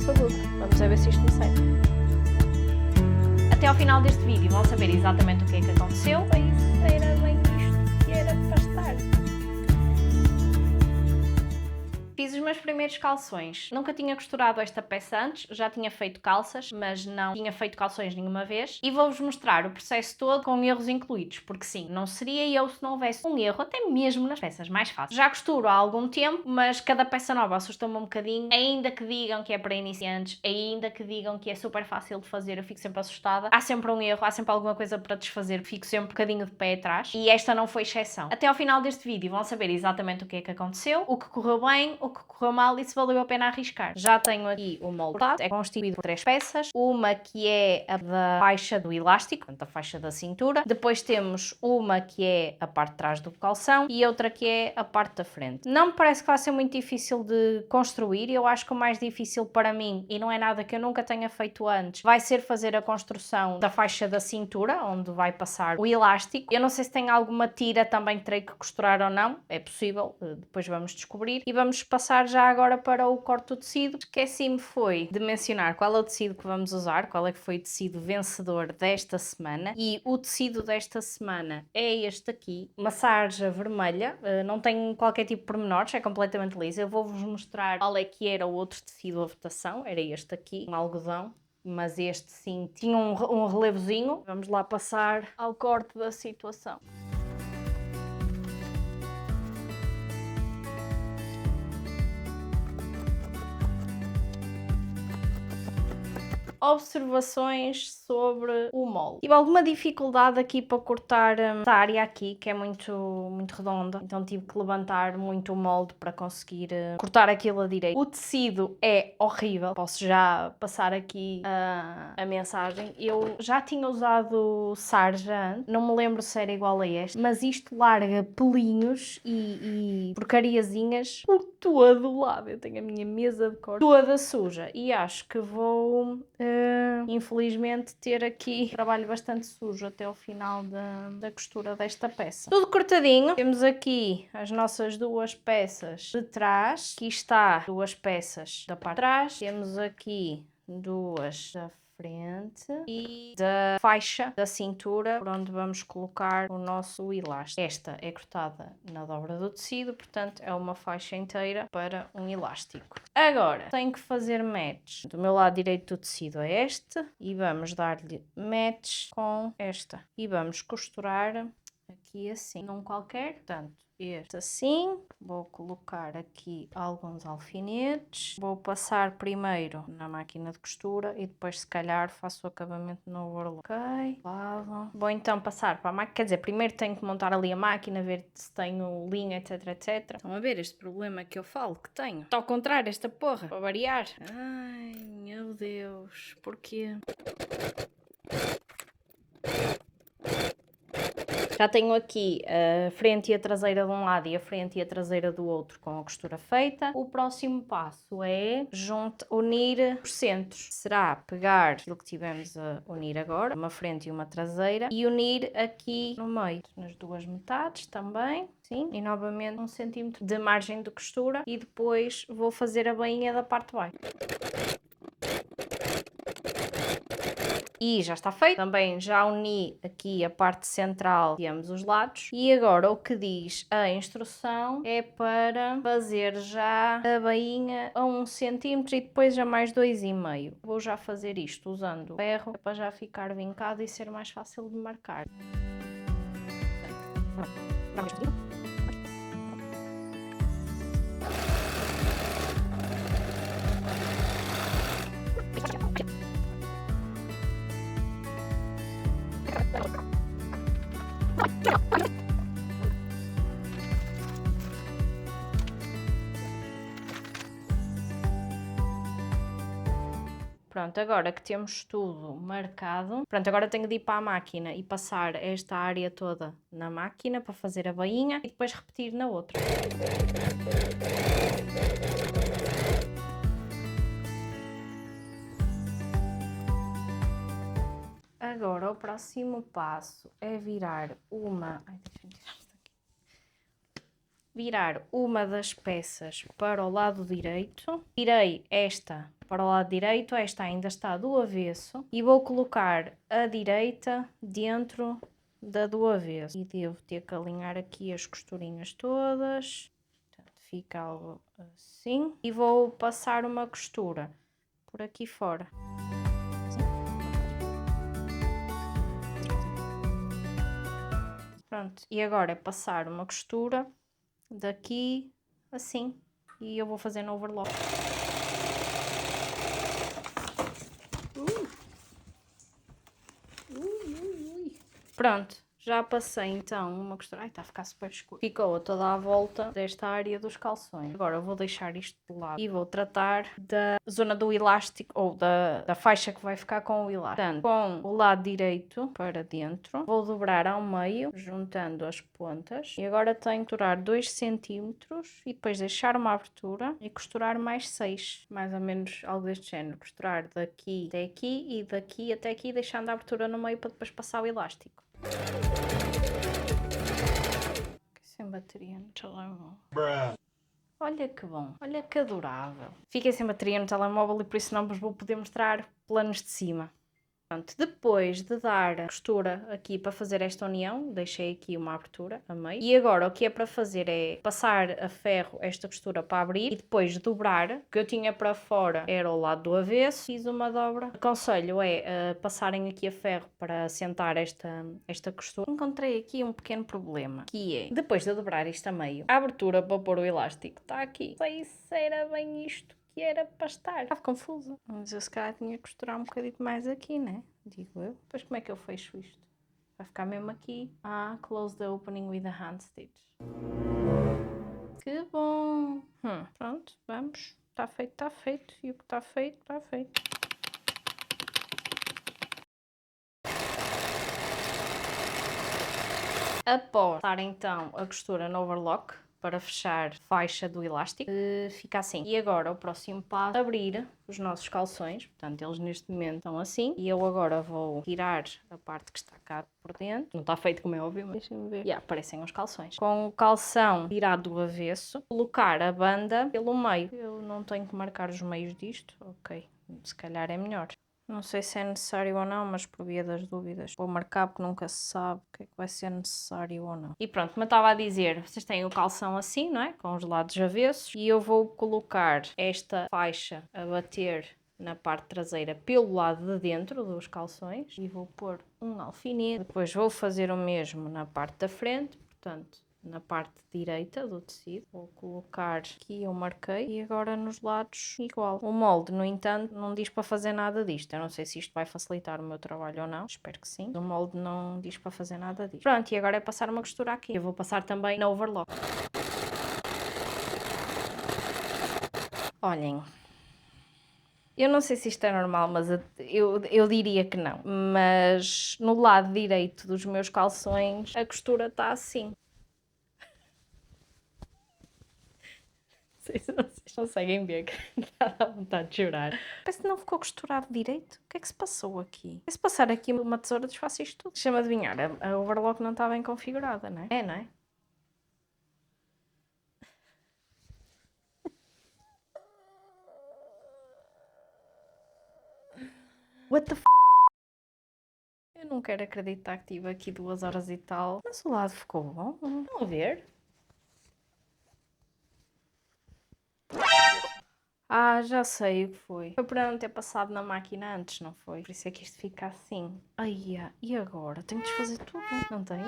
saúde. Vamos ver se isto me sai. Até ao final deste vídeo vão saber exatamente o que é que aconteceu. Isso era bem isto que era para estar. Fiz os meus primeiros calções. Nunca tinha costurado esta peça antes, já tinha feito calças, mas não tinha feito calções nenhuma vez. E vou-vos mostrar o processo todo com erros incluídos, porque sim, não seria eu se não houvesse um erro, até mesmo nas peças mais fáceis. Já costuro há algum tempo, mas cada peça nova assusta-me um bocadinho. Ainda que digam que é para iniciantes, ainda que digam que é super fácil de fazer, eu fico sempre assustada. Há sempre um erro, há sempre alguma coisa para desfazer, fico sempre um bocadinho de pé atrás. E esta não foi exceção. Até ao final deste vídeo vão saber exatamente o que é que aconteceu, o que correu bem, o que correu mal e se valeu a pena arriscar. Já tenho aqui o molde cortado, é constituído por 3 peças, uma que é a da faixa do elástico, portanto a faixa da cintura, depois temos uma que é a parte de trás do calção e outra que é a parte da frente. Não me parece que vai ser muito difícil de construir, eu acho que o mais difícil para mim, e não é nada que eu nunca tenha feito antes, vai ser fazer a construção da faixa da cintura, onde vai passar o elástico. Eu não sei se tem alguma tira também que terei que costurar ou não, é possível, depois vamos descobrir. E vamos passar já agora para o corte do tecido. Esqueci-me foi de mencionar qual é o tecido que vamos usar, qual é que foi o tecido vencedor desta semana, e o tecido desta semana é este aqui, uma sarja vermelha, não tem qualquer tipo de pormenores, é completamente lisa. Eu vou-vos mostrar qual é que era o outro tecido a votação, era este aqui, um algodão. Mas este sim tinha um relevozinho. Vamos lá passar ao corte da situação. Observações sobre o molde. Tive alguma dificuldade aqui para cortar esta área aqui, que é muito redonda, então tive que levantar muito o molde para conseguir cortar aquilo a direito. O tecido é horrível, posso já passar aqui a mensagem. Eu já tinha usado sarja antes, não me lembro se era igual a este, mas isto larga pelinhos e porcariazinhas por todo o lado. Eu tenho a minha mesa de corte toda suja e acho que vou infelizmente ter aqui trabalho bastante sujo até ao final da costura desta peça. Tudo cortadinho. Temos aqui as nossas duas peças de trás. Aqui está duas peças da parte de trás. Temos aqui duas da frente e da faixa da cintura por onde vamos colocar o nosso elástico. Esta é cortada na dobra do tecido, portanto é uma faixa inteira para um elástico. Agora tenho que fazer match do meu lado direito do tecido a este e vamos dar-lhe match com esta e vamos costurar aqui assim, num qualquer, portanto este assim, vou colocar aqui alguns alfinetes, vou passar primeiro na máquina de costura e depois se calhar faço o acabamento no overlock. Ok, lado. Vou então passar para a máquina, quer dizer, primeiro tenho que montar ali a máquina, ver se tenho linha, etc, etc. Estão a ver este problema que eu falo que tenho? Está ao contrário esta porra, para variar. Ai, meu Deus, porquê? Já tenho aqui a frente e a traseira de um lado e a frente e a traseira do outro com a costura feita. O próximo passo é unir os centros. Será pegar aquilo que tivemos a unir agora, uma frente e uma traseira, e unir aqui no meio, nas duas metades também. Sim, e novamente 1 centímetro de margem de costura e depois vou fazer a bainha da parte de baixo. E já está feito. Também já uni aqui a parte central e ambos os lados. E agora o que diz a instrução é para fazer já a bainha a 1 centímetro e depois a mais 2,5. Vou já fazer isto usando ferro para já ficar vincado e ser mais fácil de marcar. Pronto, agora que temos tudo marcado, pronto, agora tenho de ir para a máquina e passar esta área toda na máquina para fazer a bainha e depois repetir na outra. Agora o próximo passo é virar uma... Ai, deixa-me tirar isto aqui. Virar uma das peças para o lado direito. Virei esta para o lado direito, esta ainda está do avesso, e vou colocar a direita dentro da do avesso. E devo ter que alinhar aqui as costurinhas todas, portanto, fica algo assim. E vou passar uma costura por aqui fora. Pronto, e agora é passar uma costura daqui assim, e eu vou fazer no overlock. Pronto, já passei então uma costura. Ai, está a ficar super escuro. Ficou toda à volta desta área dos calções. Agora eu vou deixar isto de lado e vou tratar da zona do elástico, ou da faixa que vai ficar com o elástico. Portanto, com o lado direito para dentro, vou dobrar ao meio, juntando as pontas. E agora tenho que costurar 2 cm e depois deixar uma abertura e costurar mais 6, mais ou menos algo deste género. Costurar daqui até aqui e daqui até aqui, deixando a abertura no meio para depois passar o elástico. Sem bateria no telemóvel. Olha que bom, olha que adorável. Fiquei sem bateria no telemóvel e por isso não vos vou poder mostrar planos de cima. Pronto, depois de dar a costura aqui para fazer esta união, deixei aqui uma abertura a meio. E agora o que é para fazer é passar a ferro esta costura para abrir e depois dobrar. O que eu tinha para fora era o lado do avesso, fiz uma dobra. Aconselho é passarem aqui a ferro para assentar esta costura. Encontrei aqui um pequeno problema, que é, depois de dobrar isto a meio, a abertura para pôr o elástico está aqui. Não sei se era bem isto que era para estar. Estava confusa. Mas eu se calhar tinha que costurar um bocadinho mais aqui, né? Digo eu. Depois como é que eu fecho isto? Vai ficar mesmo aqui. Ah, close the opening with a hand stitch. Que bom! Pronto, vamos. Está feito, está feito. E o que está feito, está feito. Após passar então a costura no overlock, para fechar a faixa do elástico, fica assim. E agora o próximo passo é abrir os nossos calções, portanto eles neste momento estão assim, e eu agora vou tirar a parte que está cá por dentro, não está feito como é óbvio, mas deixem-me ver, e aparecem os calções. Com o calção virado do avesso, colocar a banda pelo meio. Eu não tenho que marcar os meios disto, ok, se calhar é melhor. Não sei se é necessário ou não, mas por via das dúvidas vou marcar porque nunca se sabe o que é que vai ser necessário ou não. E pronto, como eu estava a dizer, vocês têm o calção assim, não é? Com os lados avessos. E eu vou colocar esta faixa a bater na parte traseira pelo lado de dentro dos calções. E vou pôr um alfinete. Depois vou fazer o mesmo na parte da frente, portanto, na parte direita do tecido. Vou colocar aqui, eu marquei, e agora nos lados igual. O molde, no entanto, não diz para fazer nada disto. Eu não sei se isto vai facilitar o meu trabalho ou não, espero que sim. O molde não diz para fazer nada disto. Pronto, e agora é passar uma costura aqui. Eu vou passar também na overlock. Olhem, eu não sei se isto é normal, mas eu diria que não. Mas no lado direito dos meus calções a costura está assim. Vocês conseguem ver que está a vontade de chorar. Parece que não ficou costurado direito. O que é que se passou aqui? Se passar aqui uma tesoura, desfaço isto tudo. Deixa-me adivinhar, a overlock não está bem configurada, não é? É, não é? What the f... Eu não quero acreditar que tive aqui 2 horas e tal. Mas o lado ficou bom. Estão a ver? Ah, já sei o que foi. Foi por eu não ter passado na máquina antes, não foi? Por isso é que isto fica assim. Ai, e agora? Tenho de desfazer tudo, não tem?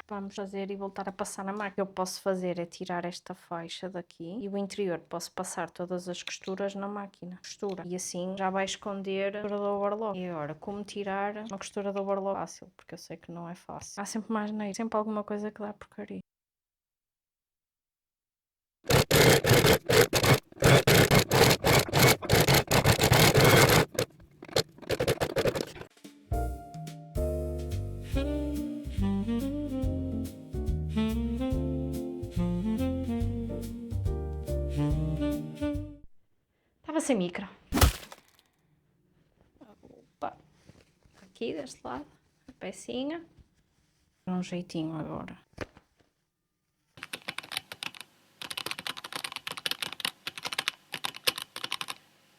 Vamos fazer e voltar a passar na máquina. O que eu posso fazer é tirar esta faixa daqui e o interior posso passar todas as costuras na máquina. Costura. E assim já vai esconder a costura do overlock. E agora, como tirar uma costura do overlock? Fácil, porque eu sei que não é fácil. Há sempre mais neiro, sempre alguma coisa que dá porcaria. Estava sem micro. Opa. Aqui deste lado, a pecinha. Dá um jeitinho agora.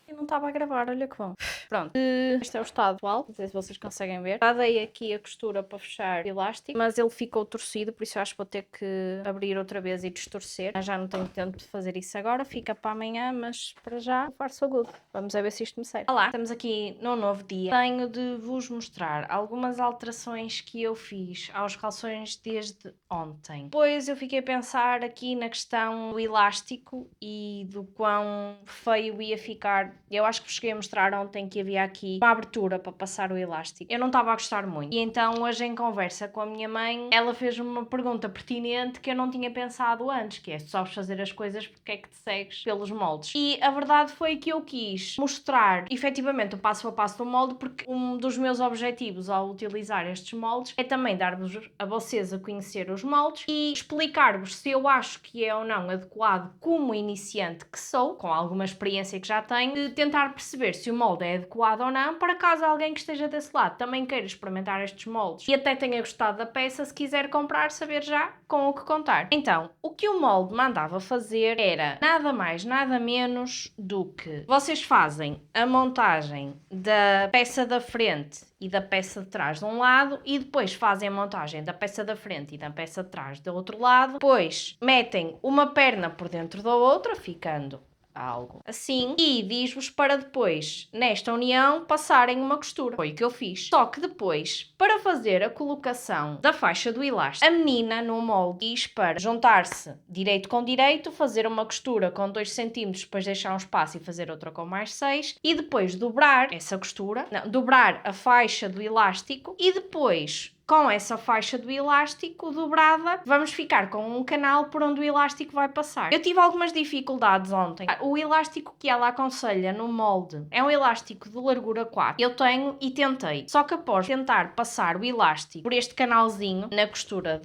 Eu não estava a gravar, olha que bom. Pronto, este é o estado atual, não sei se vocês conseguem ver. Já dei aqui a costura para fechar o elástico, mas ele ficou torcido, por isso eu acho que vou ter que abrir outra vez e distorcer. Mas já não tenho tempo de fazer isso agora, fica para amanhã, mas para já, far so good. Vamos ver se isto me serve. Olá, estamos aqui num novo dia. Tenho de vos mostrar algumas alterações que eu fiz aos calções desde ontem. Depois eu fiquei a pensar aqui na questão do elástico e do quão feio ia ficar. Eu acho que vos cheguei a mostrar ontem que havia aqui uma abertura para passar o elástico. Eu não estava a gostar muito. E então hoje em conversa com a minha mãe, ela fez-me uma pergunta pertinente que eu não tinha pensado antes, que é: se sabes fazer as coisas, porque é que te segues pelos moldes? E a verdade foi que eu quis mostrar efetivamente o passo a passo do molde, porque um dos meus objetivos ao utilizar estes moldes é também dar-vos a vocês a conhecer os moldes e explicar-vos se eu acho que é ou não adequado, como iniciante que sou, com alguma experiência que já tenho, de tentar perceber se o molde é adequado ou não, para caso alguém que esteja desse lado também queira experimentar estes moldes e até tenha gostado da peça, se quiser comprar, saber já com o que contar. Então, o que o molde mandava fazer era nada mais, nada menos do que vocês fazem a montagem da peça da frente e da peça de trás de um lado e depois fazem a montagem da peça da frente e da peça de trás do outro lado, depois metem uma perna por dentro da outra, ficando algo assim, e diz-vos para depois, nesta união, passarem uma costura. Foi o que eu fiz. Só que depois, para fazer a colocação da faixa do elástico, a menina no molde diz para juntar-se direito com direito, fazer uma costura com 2 cm, depois deixar um espaço e fazer outra com mais 6, e depois dobrar essa costura, não, dobrar a faixa do elástico e depois, com essa faixa do elástico dobrada, vamos ficar com um canal por onde o elástico vai passar. Eu tive algumas dificuldades ontem. O elástico que ela aconselha no molde é um elástico de largura 4. Eu tenho e tentei. Só que após tentar passar o elástico por este canalzinho na costura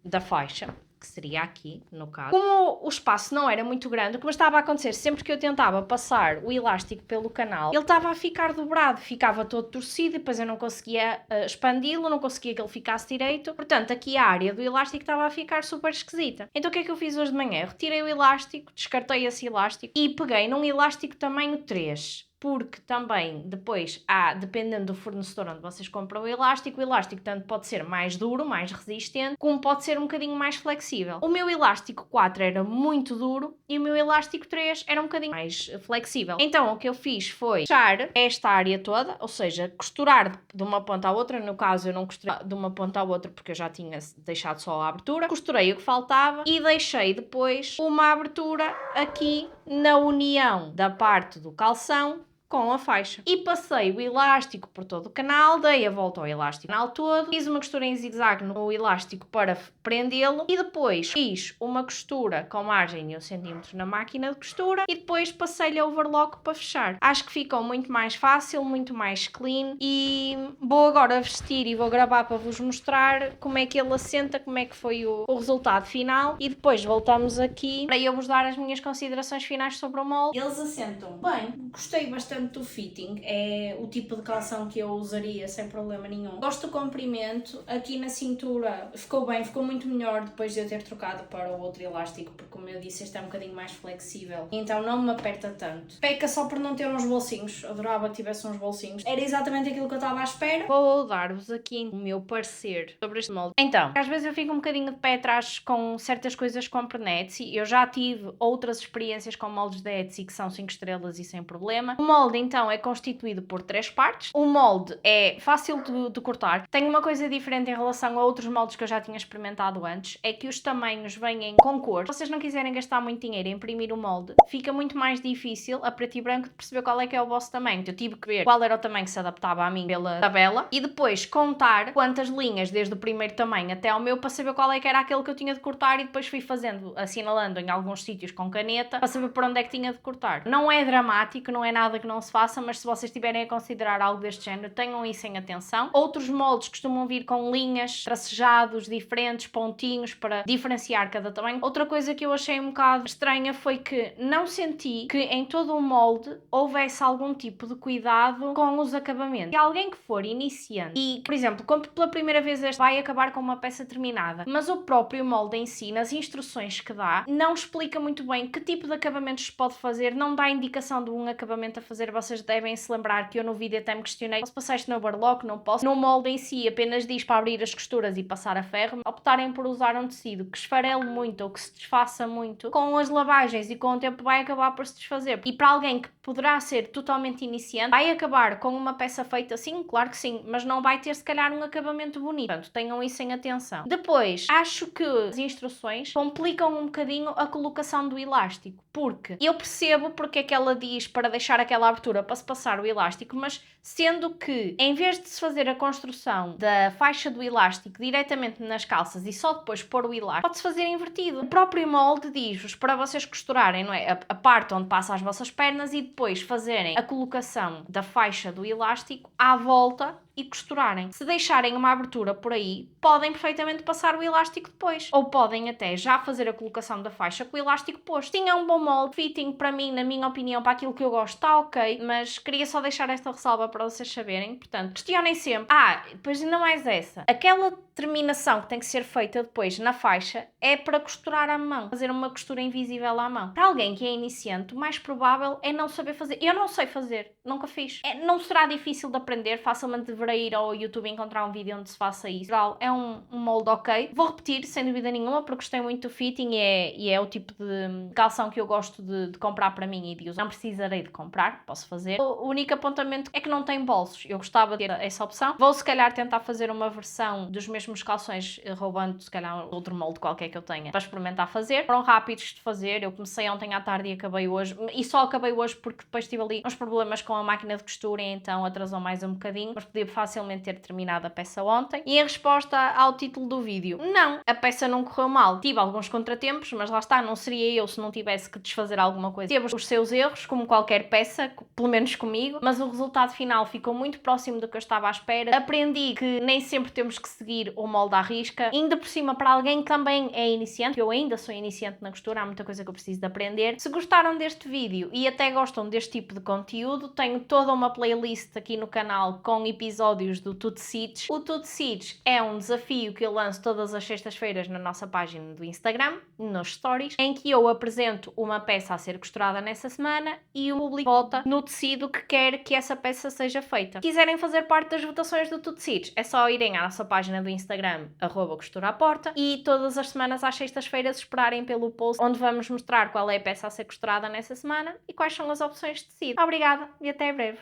da faixa, que seria aqui, no caso. Como o espaço não era muito grande, o que me estava a acontecer sempre que eu tentava passar o elástico pelo canal, ele estava a ficar dobrado, ficava todo torcido e depois eu não conseguia expandi-lo, não conseguia que ele ficasse direito. Portanto, aqui a área do elástico estava a ficar super esquisita. Então o que é que eu fiz hoje de manhã? Eu retirei o elástico, descartei esse elástico e peguei num elástico tamanho 3. Porque também depois há, dependendo do fornecedor onde vocês compram o elástico tanto pode ser mais duro, mais resistente, como pode ser um bocadinho mais flexível. O meu elástico 4 era muito duro e o meu elástico 3 era um bocadinho mais flexível. Então o que eu fiz foi fechar esta área toda, ou seja, costurar de uma ponta à outra. No caso eu não costurei de uma ponta à outra porque eu já tinha deixado só a abertura. Costurei o que faltava e deixei depois uma abertura aqui na união da parte do calção com a faixa. E passei o elástico por todo o canal, dei a volta ao elástico no canal todo, fiz uma costura em zigue-zague no elástico para prendê-lo e depois fiz uma costura com margem de 1 cm na máquina de costura e depois passei-lhe a overlock para fechar. Acho que ficou muito mais fácil, muito mais clean e vou agora vestir e vou gravar para vos mostrar como é que ele assenta, como é que foi o resultado final e depois voltamos aqui para eu vos dar as minhas considerações finais sobre o molde. Eles assentam bem, gostei bastante do fitting, é o tipo de calção que eu usaria sem problema nenhum. Gosto do comprimento, aqui na cintura ficou bem, ficou muito melhor depois de eu ter trocado para o outro elástico, porque como eu disse este é um bocadinho mais flexível, então não me aperta tanto. Peca só por não ter uns bolsinhos, adorava que tivesse uns bolsinhos, era exatamente aquilo que eu estava à espera. Vou dar-vos aqui o meu parecer sobre este molde. Então, às vezes eu fico um bocadinho de pé atrás com certas coisas com Etsy, eu já tive outras experiências com moldes da Etsy que são 5 estrelas e sem problema. O molde então é constituído por 3 partes. O molde é fácil de cortar. Tem uma coisa diferente em relação a outros moldes que eu já tinha experimentado antes, é que os tamanhos vêm com cor. Se vocês não quiserem gastar muito dinheiro em imprimir o molde, fica muito mais difícil a preto e branco de perceber qual é que é o vosso tamanho. Eu tive que ver qual era o tamanho que se adaptava a mim pela tabela e depois contar quantas linhas desde o primeiro tamanho até ao meu para saber qual é que era aquele que eu tinha de cortar e depois fui fazendo, assinalando em alguns sítios com caneta para saber por onde é que tinha de cortar. Não é dramático, não é nada que não não se faça, mas se vocês estiverem a considerar algo deste género, tenham isso em atenção. Outros moldes costumam vir com linhas, tracejados diferentes, pontinhos para diferenciar cada tamanho. Outra coisa que eu achei um bocado estranha foi que não senti que em todo o molde houvesse algum tipo de cuidado com os acabamentos. Se alguém que for iniciante e, por exemplo, compre pela primeira vez este, vai acabar com uma peça terminada, mas o próprio molde em si, nas instruções que dá, não explica muito bem que tipo de acabamentos se pode fazer, não dá indicação de um acabamento a fazer. Vocês devem se lembrar que eu no vídeo até me questionei, posso passar isto no overlock? Não posso. No molde em si apenas diz para abrir as costuras e passar a ferro. Optarem por usar um tecido que esfarele muito ou que se desfaça muito, com as lavagens e com o tempo vai acabar por se desfazer. E para alguém que poderá ser totalmente iniciante, vai acabar com uma peça feita assim? Claro que sim, mas não vai ter se calhar um acabamento bonito. Portanto, tenham isso em atenção. Depois, acho que as instruções complicam um bocadinho a colocação do elástico, porque eu percebo porque é que ela diz para deixar aquela abertura para se passar o elástico, mas sendo que em vez de se fazer a construção da faixa do elástico diretamente nas calças e só depois pôr o elástico, pode-se fazer invertido. O próprio molde diz-vos para vocês costurarem, não é? A parte onde passa as vossas pernas e depois fazerem a colocação da faixa do elástico à volta e costurarem. Se deixarem uma abertura por aí, podem perfeitamente passar o elástico depois. Ou podem até já fazer a colocação da faixa com o elástico posto. Sim, é um bom molde. Fitting, para mim, na minha opinião, para aquilo que eu gosto, está ok. Mas queria só deixar esta ressalva para vocês saberem. Portanto, questionem sempre. Depois ainda mais essa. Aquela terminação que tem que ser feita depois na faixa é para costurar à mão. Fazer uma costura invisível à mão. Para alguém que é iniciante, o mais provável é não saber fazer. Eu não sei fazer. Nunca fiz. Não será difícil de aprender. Facilmente deverá ir ao YouTube e encontrar um vídeo onde se faça isso. É um molde ok. Vou repetir, sem dúvida nenhuma, porque gostei muito do fitting e é o tipo de calção que eu gosto de comprar para mim e de usar. Não precisarei de comprar, posso fazer. O único apontamento é que não tem bolsos. Eu gostava de ter essa opção. Vou se calhar tentar fazer uma versão dos mesmos calções, roubando se calhar outro molde qualquer que eu tenha, para experimentar fazer. Foram rápidos de fazer. Eu comecei ontem à tarde e acabei hoje. E só acabei hoje porque depois tive ali uns problemas com a máquina de costura e então atrasou mais um bocadinho. Mas podia facilmente ter terminado a peça ontem. E em resposta ao título do vídeo, não, a peça não correu mal. Tive alguns contratempos, mas lá está, não seria eu se não tivesse que desfazer alguma coisa. Teve os seus erros, como qualquer peça, pelo menos comigo, mas o resultado final ficou muito próximo do que eu estava à espera. Aprendi que nem sempre temos que seguir o molde à risca. Ainda por cima, para alguém que também é iniciante, eu ainda sou iniciante na costura, há muita coisa que eu preciso de aprender. Se gostaram deste vídeo e até gostam deste tipo de conteúdo, tenho toda uma playlist aqui no canal com episódios do Tudo Tecidos. O Tudo Tecidos é um desafio que eu lanço todas as sextas-feiras na nossa página do Instagram, nos stories, em que eu apresento uma peça a ser costurada nessa semana e o público vota no tecido que quer que essa peça seja feita. Se quiserem fazer parte das votações do Tudo Tecidos, é só irem à nossa página do Instagram, @costuraporta, e todas as semanas às sextas-feiras esperarem pelo post onde vamos mostrar qual é a peça a ser costurada nessa semana e quais são as opções de tecido. Obrigada e até breve.